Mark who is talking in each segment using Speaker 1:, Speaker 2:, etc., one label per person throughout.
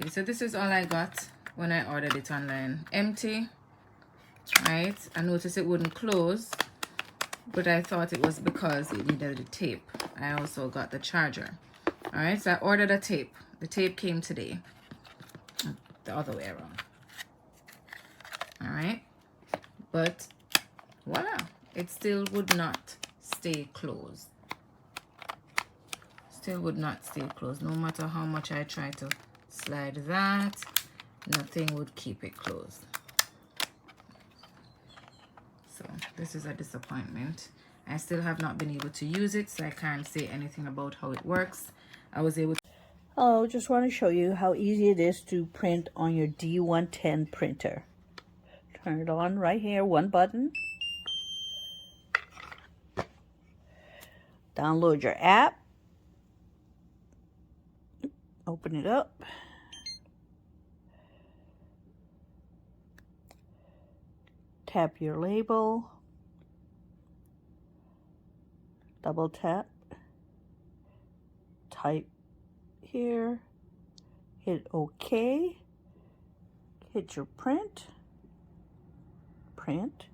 Speaker 1: Okay, so this is all I got when I ordered it online. Empty, right? I noticed it wouldn't close, but I thought it was because it needed the tape. I also got the charger. All right, so I ordered a tape. The tape came today, the other way around. All right, but voila, it still would not stay closed. Still would not stay closed. No matter how much I try to slide that, nothing would keep it closed. So this is a disappointment. I still have not been able to use it, so I can't say anything about how it works. I was able to...
Speaker 2: Hello, just want to show you how easy it is to print on your D110 printer. Turn it on right here, one button. Download your app. Open it up. Tap your label. Double tap. Type here. Hit OK. Hit your print. Print.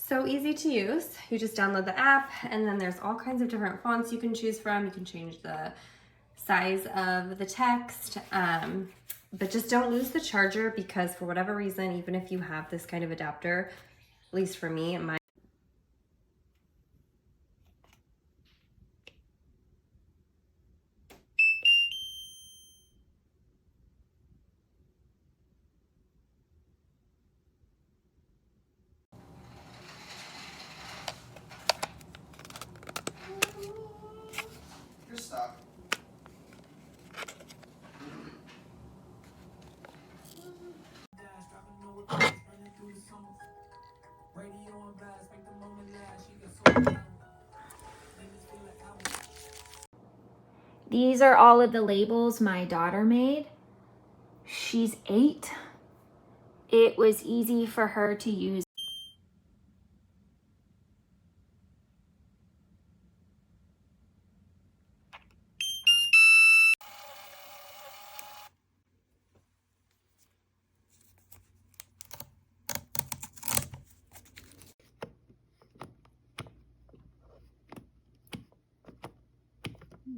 Speaker 3: So easy to use. You just download the app, and then there's all kinds of different fonts you can choose from. You can change the size of the text, but just don't lose the charger, because for whatever reason, even if you have this kind of adapter, at least for me, my
Speaker 4: These are all of the labels my daughter made. She's 8. It was easy for her to use.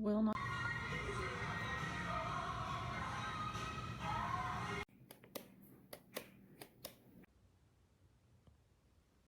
Speaker 1: Will not.